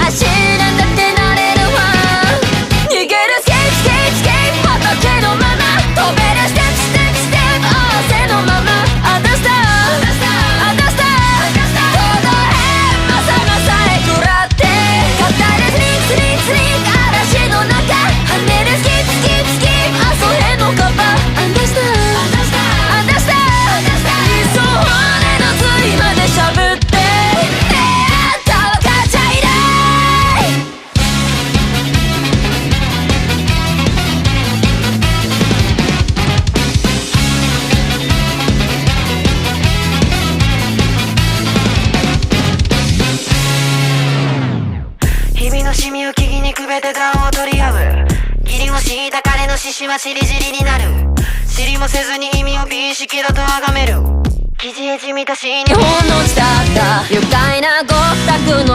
私なんだってなれるわ。逃げるスケープスケープスケープ畑のまま飛べるステップステップステップ合わせのままアンダースターアンダースター届へんまさまさえ食らって語るスリンクスリンクスリンク嵐の中跳ねるスキップスキップスキップ遊へのカバーアンダースターアンダースター理想骨の髄までしゃぶってあんたは勝っちゃいない日々のシミを木々にくべて暖を取り合う義理を敷いた彼の獅子はチリチリになる知りもせずに意味を美意識だと崇める生地へじみた死にほんのしたった愉快なごったくの